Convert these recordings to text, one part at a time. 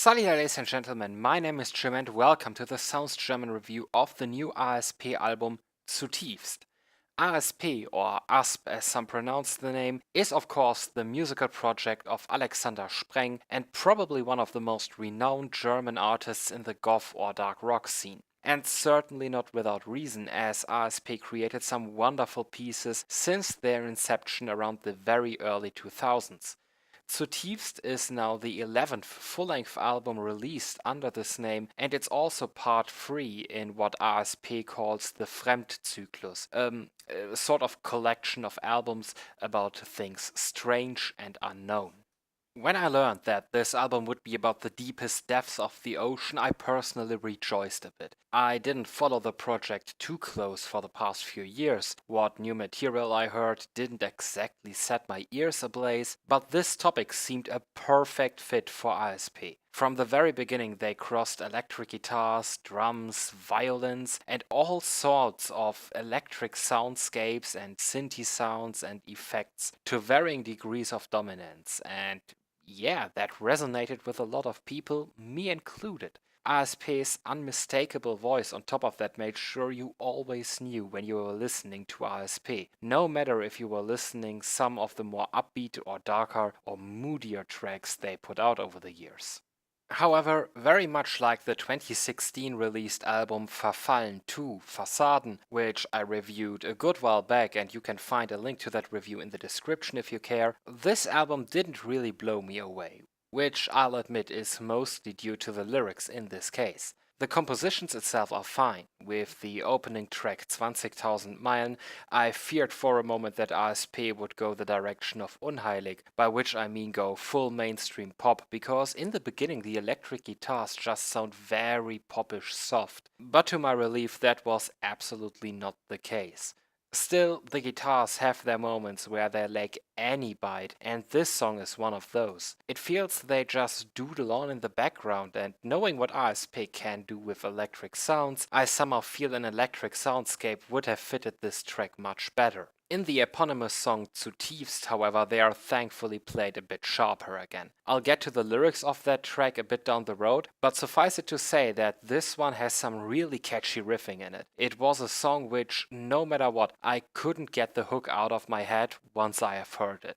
Salut ladies and gentlemen, my name is Jim and welcome to the Sounds German review of the new ASP album Zutiefst. ASP, or ASP as some pronounce the name, is of course the musical project of Alexander Spreng and probably one of the most renowned German artists in the goth or dark rock scene. And certainly not without reason, as ASP created some wonderful pieces since their inception around the very early 2000s. Zutiefst is now the 11th full-length album released under this name, and it's also part 3 in what ASP calls the Fremd Zyklus, a sort of collection of albums about things strange and unknown. When I learned that this album would be about the deepest depths of the ocean, I personally rejoiced a bit. I didn't follow the project too close for the past few years. What new material I heard didn't exactly set my ears ablaze, but this topic seemed a perfect fit for ASP. From the very beginning, they crossed electric guitars, drums, violins, and all sorts of electric soundscapes and synthy sounds and effects to varying degrees of dominance. And yeah, that resonated with a lot of people, me included. ASP's unmistakable voice on top of that made sure you always knew when you were listening to ASP, no matter if you were listening some of the more upbeat or darker or moodier tracks they put out over the years. However, very much like the 2016 released album Verfallen 2 Fassaden, which I reviewed a good while back and you can find a link to that review in the description if you care, this album didn't really blow me away, which I'll admit is mostly due to the lyrics in this case. The compositions itself are fine. With the opening track 20.000 Meilen, I feared for a moment that ASP would go the direction of Unheilig, by which I mean go full mainstream pop, because in the beginning the electric guitars just sound very popish soft. But to my relief, that was absolutely not the case. Still, the guitars have their moments where they lack any bite, and this song is one of those. It feels they just doodle on in the background, and knowing what ASP can do with electric sounds, I somehow feel an electric soundscape would have fitted this track much better. In the eponymous song Zutiefst, however, they are thankfully played a bit sharper again. I'll get to the lyrics of that track a bit down the road, but suffice it to say that this one has some really catchy riffing in it. It was a song which, no matter what, I couldn't get the hook out of my head once I have heard it.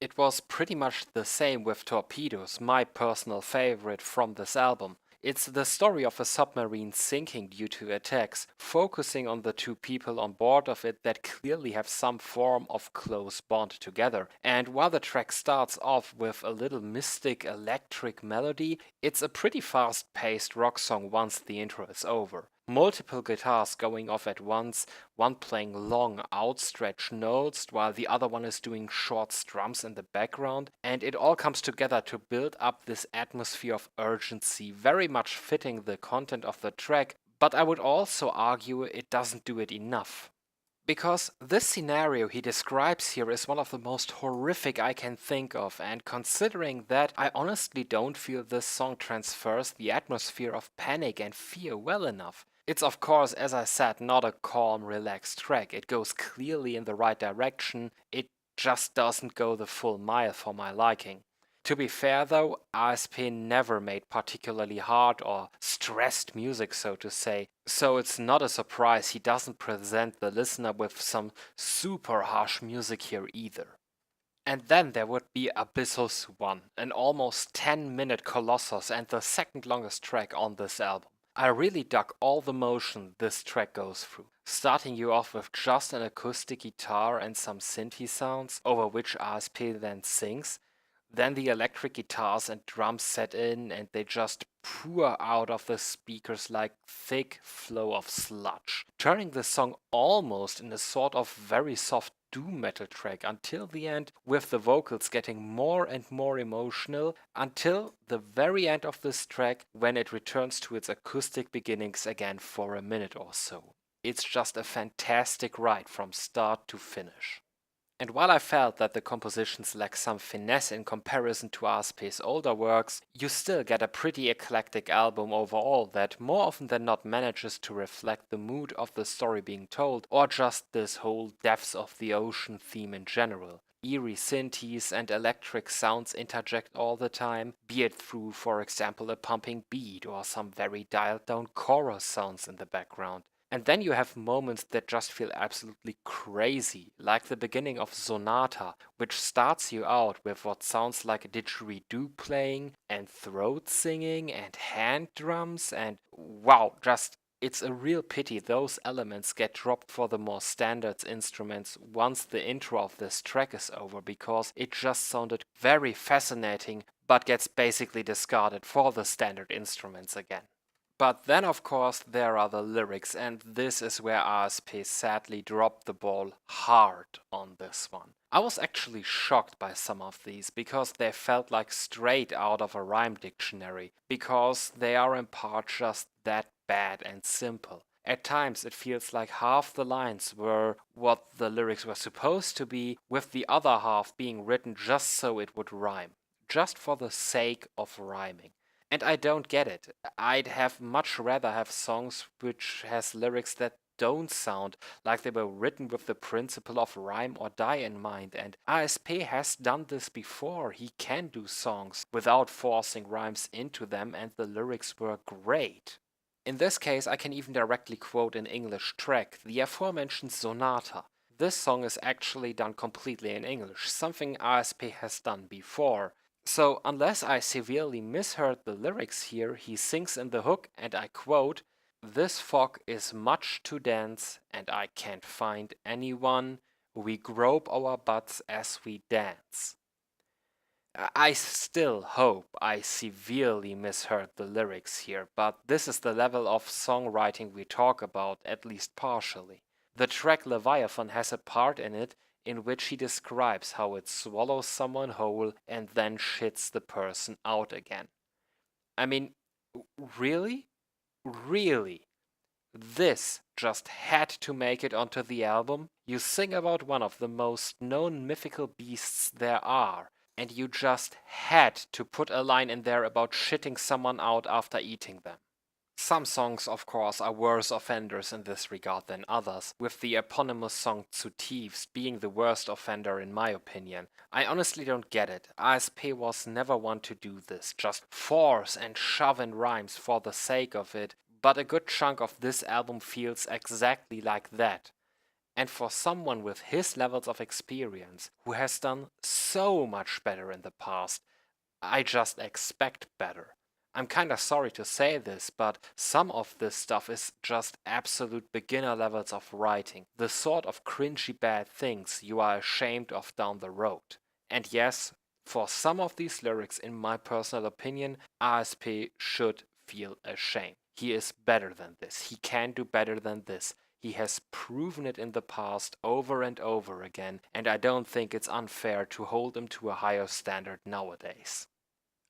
It was pretty much the same with Torpedoes, my personal favorite from this album. It's the story of a submarine sinking due to attacks, focusing on the two people on board of it that clearly have some form of close bond together. And while the track starts off with a little mystic electric melody, it's a pretty fast-paced rock song once the intro is over. Multiple guitars going off at once, one playing long, outstretched notes, while the other one is doing short strums in the background, and it all comes together to build up this atmosphere of urgency, very much fitting the content of the track, but I would also argue it doesn't do it enough. Because this scenario he describes here is one of the most horrific I can think of, and considering that, I honestly don't feel this song transfers the atmosphere of panic and fear well enough. It's of course, as I said, not a calm, relaxed track. It goes clearly in the right direction, it just doesn't go the full mile for my liking. To be fair though, ASP never made particularly hard or stressed music, so to say, so it's not a surprise he doesn't present the listener with some super harsh music here either. And then there would be Abyssus 1, an almost 10-minute colossus and the second longest track on this album. I really dug all the motion this track goes through, starting you off with just an acoustic guitar and some synthy sounds, over which ASP then sings. Then the electric guitars and drums set in and they just pour out of the speakers like thick flow of sludge, turning the song almost in a sort of very soft doom metal track until the end, with the vocals getting more and more emotional until the very end of this track when it returns to its acoustic beginnings again for a minute or so. It's just a fantastic ride from start to finish. And while I felt that the compositions lack some finesse in comparison to ASP's older works, you still get a pretty eclectic album overall that more often than not manages to reflect the mood of the story being told, or just this whole depths of the ocean theme in general. eerie synthes and electric sounds interject all the time, be it through, for example, a pumping beat or some very dialed down chorus sounds in the background. And then you have moments that just feel absolutely crazy, like the beginning of Sonata, which starts you out with what sounds like a didgeridoo playing, and throat singing, and hand drums, and wow, it's a real pity those elements get dropped for the more standard instruments once the intro of this track is over, because it just sounded very fascinating, but gets basically discarded for the standard instruments again. But then, of course, there are the lyrics, and this is where ASP sadly dropped the ball hard on this one. I was actually shocked by some of these, because they felt like straight out of a rhyme dictionary, because they are in part just that bad and simple. At times it feels like half the lines were what the lyrics were supposed to be, with the other half being written just so it would rhyme, just for the sake of rhyming. And I don't get it. I'd have much rather have songs which has lyrics that don't sound like they were written with the principle of rhyme or die in mind, and ASP has done this before. He can do songs without forcing rhymes into them, and the lyrics were great. In this case, I can even directly quote an English track, the aforementioned Sonata. This song is actually done completely in English, something ASP has done before. So, unless I severely misheard the lyrics here, he sings in the hook, and I quote, "This fog is much too dense, and I can't find anyone. We grope our butts as we dance." I still hope I severely misheard the lyrics here, but this is the level of songwriting we talk about, at least partially. The track Leviathan has a part in it in which he describes how it swallows someone whole and then shits the person out again. I mean, really? Really? This just had to make it onto the album? You sing about one of the most known mythical beasts there are, and you just had to put a line in there about shitting someone out after eating them. Some songs, of course, are worse offenders in this regard than others, with the eponymous song Zutiefst being the worst offender in my opinion. I honestly don't get it. ASP was never one to do this, just force and shove in rhymes for the sake of it, but a good chunk of this album feels exactly like that. And for someone with his levels of experience, who has done so much better in the past, I just expect better. I'm kinda sorry to say this, but some of this stuff is just absolute beginner levels of writing, the sort of cringy bad things you are ashamed of down the road. And yes, for some of these lyrics, in my personal opinion, ASP should feel ashamed. He is better than this. He can do better than this. He has proven it in the past over and over again, and I don't think it's unfair to hold him to a higher standard nowadays.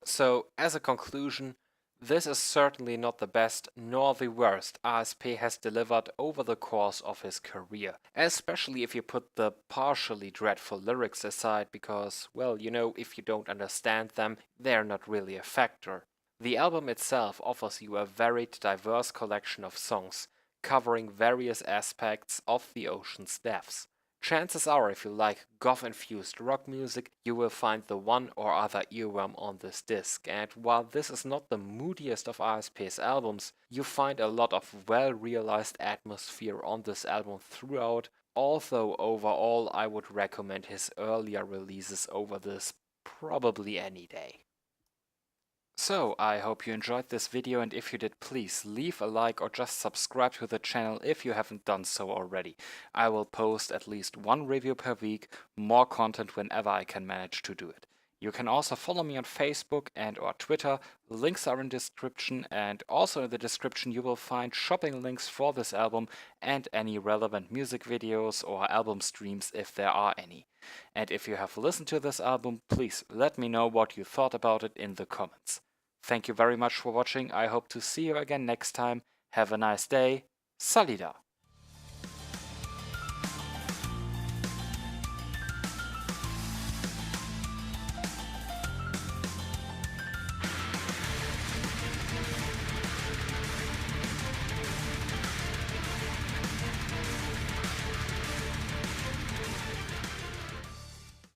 So, as a conclusion, this is certainly not the best nor the worst ASP has delivered over the course of his career, especially if you put the partially dreadful lyrics aside because, well, if you don't understand them, they're not really a factor. The album itself offers you a very diverse collection of songs, covering various aspects of the ocean's depths. Chances are, if you like goth-infused rock music, you will find the one or other earworm on this disc, and while this is not the moodiest of ASP's albums, you find a lot of well-realized atmosphere on this album throughout, although overall I would recommend his earlier releases over this probably any day. So, I hope you enjoyed this video, and if you did, please leave a like or just subscribe to the channel if you haven't done so already. I will post at least one review per week, more content whenever I can manage to do it. You can also follow me on Facebook and or Twitter, links are in description, and also in the description you will find shopping links for this album and any relevant music videos or album streams if there are any. And if you have listened to this album, please let me know what you thought about it in the comments. Thank you very much for watching. I hope to see you again next time. Have a nice day. Salida.